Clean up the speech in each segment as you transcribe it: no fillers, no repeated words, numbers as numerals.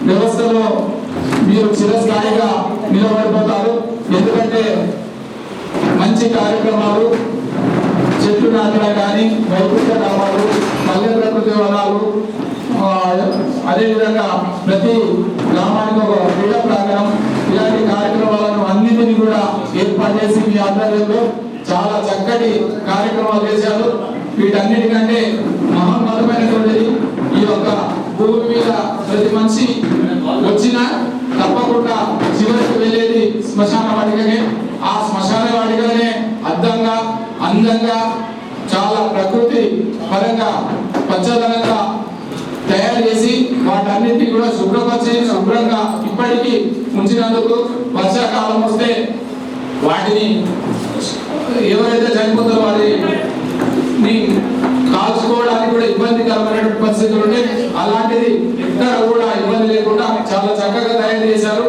వ్యవస్థలో మీరు చిరస్థాయిగా నిలబడిపోతారు. ఎందుకంటే మంచి కార్యక్రమాలు, చెట్లు నాటడం కానీ, వైకుంఠ గ్రామాలు, పల్లె ప్రకృతి వనాలు, అదేవిధంగా ప్రతి గ్రామానికి ఒక క్రీడా ప్రాంగణం, ఇలాంటి కార్యక్రమాలను అన్నింటినీ కూడా ఏర్పాటు చేసి మీ ఆధ్వర్యంలో చాలా చక్కటి కార్యక్రమాలు చేశారు. వీటన్నిటికంటే మహోన్నతమైనటువంటిది ఈ యొక్క భూమి మీద ప్రతి మనిషి వచ్చినా తప్పకుండా చివరికి వెళ్ళేది శ్మశాన వాటికనే. ఆ శ్మశాన వాటికనే అందంగా చాలా ప్రకృతి పరంగా పచ్చదనంగా తయారు చేసి వాటన్నింటినీ కూడా శుభ్రంగా ఇప్పటికీ ఉంచినందుకు వర్షాకాలం వస్తే వాటిని ఎవరైతే చనిపోతారో వారిని కాల్చుకోవడానికి కూడా ఇబ్బందికరమైన పరిస్థితులు ఉంటాయి. అలాంటిది ఎక్కడ కూడా ఇబ్బంది లేకుండా చాలా చక్కగా తయారు చేశారు.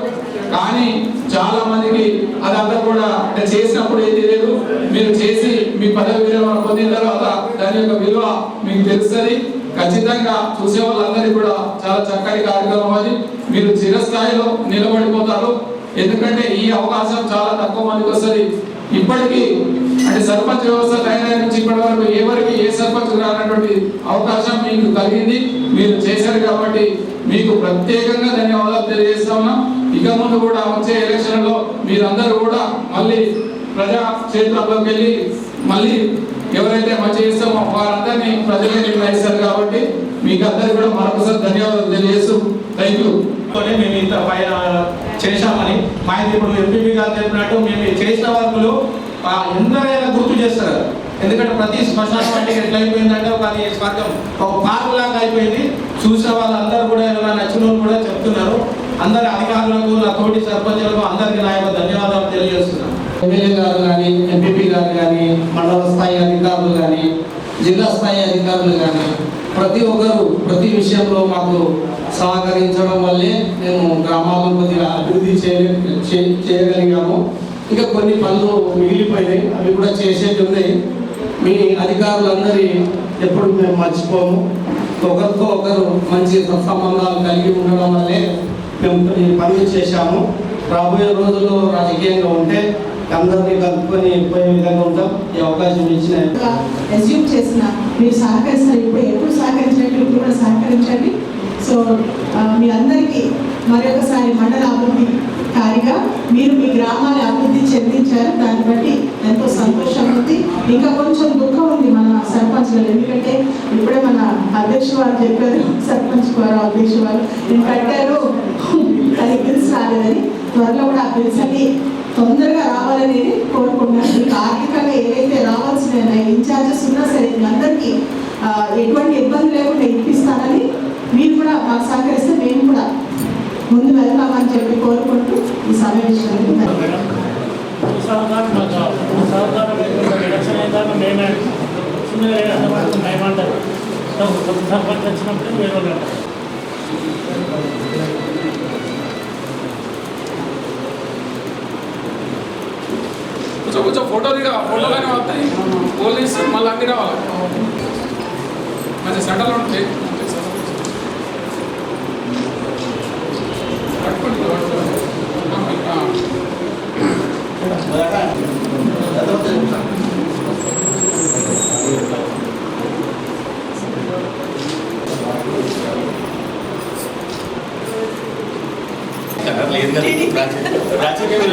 కానీ చాలా మందికి అదంతా కూడా చేసినప్పుడు ఏది లేదు. మీరు చేసి మీ పదవి విలువ పొందిన తర్వాత దాని యొక్క విలువ మీకు తెలుస్తుంది. ఖచ్చితంగా చూసే వాళ్ళందరికీ కూడా చాలా చక్కటి కార్యక్రమం అది. మీరు చిరస్థాయిలో నిలబడిపోతారు. ఎందుకంటే ఈ అవకాశం చాలా తక్కువ మందికి వస్తుంది. ఇప్పటికీ అంటే సర్పంచ్ వ్యవస్థ తయారైన నుంచి ఇప్పటి వరకు ఎవరికి ఏ సర్పంచ్ రానటువంటి అవకాశం మీకు కలిగింది. మీరు చేశారు కాబట్టి మీకు ప్రత్యేకంగా ధన్యవాదాలు తెలియజేస్తా ఉన్నాం. ఇక ముందు కూడా వచ్చే ఎలక్షన్లో మీరందరూ కూడా మళ్ళీ ప్రజా క్షేత్రంలోకి వెళ్ళి మళ్ళీ ఎవరైతే మంచి చేస్తామో వారందరినీ ప్రజలే నిర్ణయిస్తారు. కాబట్టి మీకు అందరికీ కూడా మరొకసారి ధన్యవాదాలు తెలియజేస్తూ థ్యాంక్ యూ. మేము ఇంత పైన చేశామని మా ఇప్పుడు ఎంపీపీ గారు చెప్పినట్టు మేము చేసిన వర్కులు ఎందరైనా గుర్తు చేస్తారు. ఎందుకంటే ప్రతి శ్మశాన వాటికి ఎట్లా అయిపోయిందంటే అది స్వర్గం, ఒక పార్క్ లాగా అయిపోయింది. చూసిన వాళ్ళందరూ కూడా ఏమైనా నచ్చిన కూడా చెప్తున్నారు. అందరి అధికారులకు, నా తోటి సర్పంచులకు అందరికీ నా యొక్క ధన్యవాదాలు తెలియజేస్తున్నాను. ఎమ్మెల్యే గారు కానీ, ఎంపీపీ గారు కానీ, మండల స్థాయి అధికారులు కానీ, జిల్లా స్థాయి అధికారులు కానీ ప్రతి ఒక్కరు ప్రతి విషయంలో మాకు సహకరించడం వల్లే మేము గ్రామాలను కొద్దిగా అభివృద్ధి చేయగలిగాము. ఇంకా కొన్ని పనులు మిగిలిపోయినాయి, అవి కూడా చేసేవి ఉన్నాయి. మీ అధికారులందరి ఎప్పుడు మేము మర్చిపోము. ఒకరితో ఒకరు మంచి సంబంధాలు కలిగి ఉండడం వల్లే మేము ఈ పనులు చేశాము. రాబోయే రోజుల్లో రాజకీయంగా ఉంటే అందరినీ కలుపుకొని పోయే విధంగా ఉంటాం. ఈ అవకాశం ఇచ్చిన అస్యూమ్ చేసిన మీరు సహకరిస్తారు. ఎప్పుడు సహకరించినట్టు ఇప్పుడు కూడా సహకరించండి. సో మీ అందరికీ మరొకసారి మండల అభివృద్ధి కారిగా మీరు మీ గ్రామాన్ని అభివృద్ధి చెందించారు. దాన్ని బట్టి ఎంతో సంతోషం ఉంది. ఇంకా కొంచెం దుఃఖం ఉంది మన సర్పంచ్ గారు. ఎందుకంటే ఇప్పుడే మన అధ్యక్ష వారు చెప్పారు, సర్పంచ్ వారు అధ్యక్ష వారు నేను కట్టారు అది బిల్స్ రాలేదని. త్వరలో కూడా ఆ బిల్స్ అన్ని తొందరగా రావాలని కోరుకుంటున్నాను. మీకు ఆర్థికంగా ఏవైతే రావాల్సిన ఇన్ఛార్జెస్ ఉన్నా సరే మీ అందరికీ ఎటువంటి ఇబ్బంది లేకుండా ఇప్పిస్తానని మీరు కూడా మాకు సహకరిస్తే మేము కూడా ముందు వెళ్తామని చెప్పి కోరుకుంటూ ఈ సమావేశాన్ని కొంచెం ఫోటోలోనే వస్తాయి. పోలీసు మళ్ళీ అన్ని రావాలి. మంచి సెంటర్లో ఉంటాయి.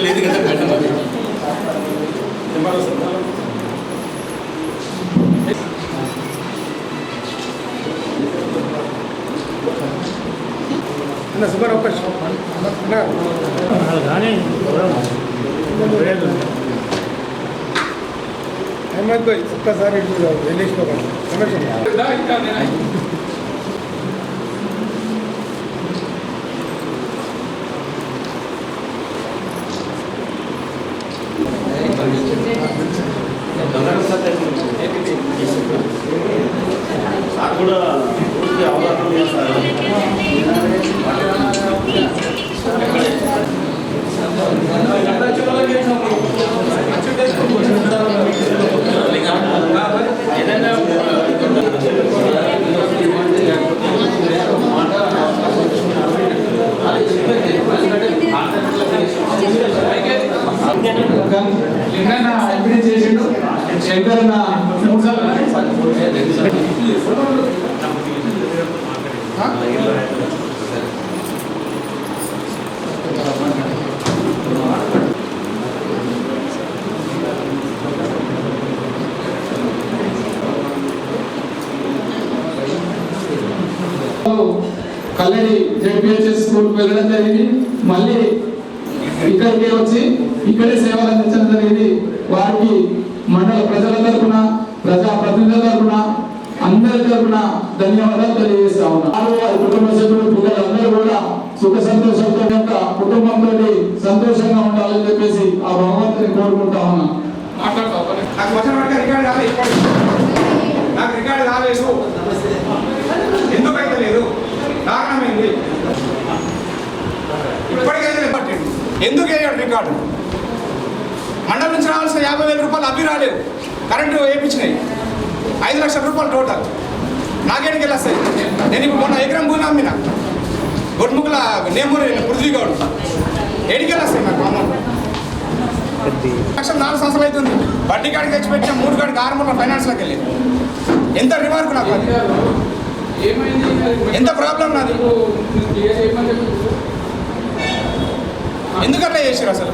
లేదు కదా సుమారు అహ్మద్ భాయ్ ఒక్కసారి వెళ్ళేసుకోవాలి. సార్ కూడా పూర్తి అవగాహన చేస్తారు. ఏదైనా కల్లడి జెడ్పిహెచ్ఎస్ స్కూల్కి వెళ్ళడం జరిగింది. మళ్ళీ ఇక్కడికే వచ్చి ఇక్కడే సేవలు అందించడం జరిగింది. వారికి మండల ప్రజల తరఫున, ప్రజాప్రతినిధుల తరఫున, అందరి తరఫున ధన్యవాదాలు తెలియజేస్తా ఉన్నాను. వారి కుటుంబ సభ్యులు, పిల్లలందరూ కూడా సుఖ సంతోషంతో యొక్క కుటుంబంతో సంతోషంగా ఉండాలని చెప్పేసి ఆ భగవంతుని కోరుకుంటా ఉన్నాను. నాకు వచ్చిన వరకు రికార్డు కాలేదు. నాకు రికార్డు కాలేదు. ఎందుకైతే లేదు? కారణమైంది ఇప్పటికైతే పట్టిండు. ఎందుకు వేయాడు రికార్డు? మండలం నుంచి రావాల్సిన 50,000 రూపాయలు అవి రాలేవు. కరెంటు వేయించినాయి. 5 లక్షల రూపాయలు టోటల్. నాకేడికి వెళ్ళొస్తాయి. నేను ఇప్పుడు మొన్న ఎకరం భూమి అమ్మిన గొడ్ముకుల నేమూరు పృథ్వీగౌడ్. ఏడికి వెళ్ళొస్తాయి నాకు అమౌంట్. 4 సంవత్సరాలు అవుతుంది. వడ్డీ కాడికి తెచ్చి పెట్టిన 3 కాడికి 6 మూల ఫైనాన్స్లోకి వెళ్ళి ఎంత రిమార్క్ నాకు అది ఎంత ప్రాబ్లం నాది. ఎందుకట్లా చేసారు అసలు?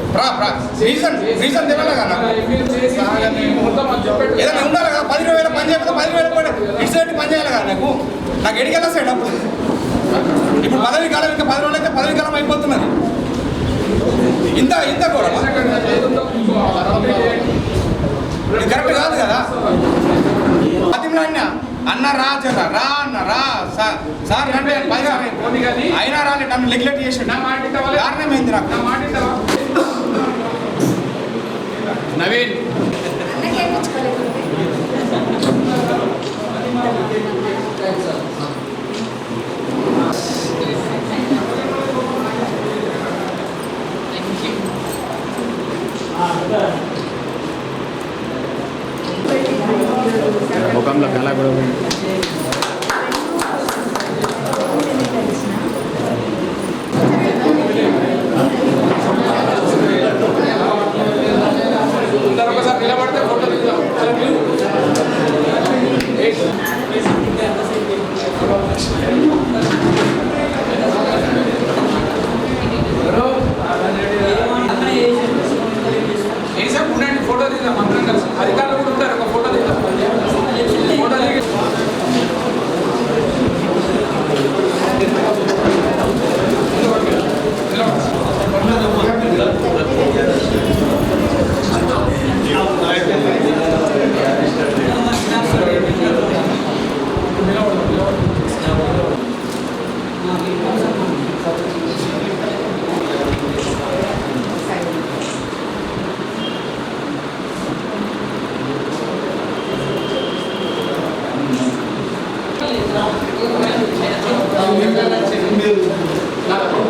రీజన్ తెలియాలి కదా. ఏదైనా ఉండాలి కదా. 10,000 పని చేయకపోతే 10,000 కూడా ఇటు సైడ్ పని చేయాలి కదా. నాకు ఎడికెళ్ళా సైడ్ అప్పుడు. ఇప్పుడు పదవి కాలం ఇంకా 10 రోజులు అయితే పదవి కాలం అయిపోతున్నది. ఇంత కూడా కరెక్ట్ కాదు కదా. అన్న రా జరా రా అన్న రా సార్ అంటే అయినా రాలే నన్ను నెగ్లెక్ట్ చేసి కారణమైంది నాకు. నవీన్ ముఖంలో కళ కూడా ఒకసారి నిలబడితే ఫోటో తీద్దాం. ఏసారి ఉండండి, ఫోటో తీద్దాం అందరం కలిసి. అధికారులు కూడా ఉంటారు, ఒక ఫోటో తీద్దాం. ఫోటో దిగి మీరు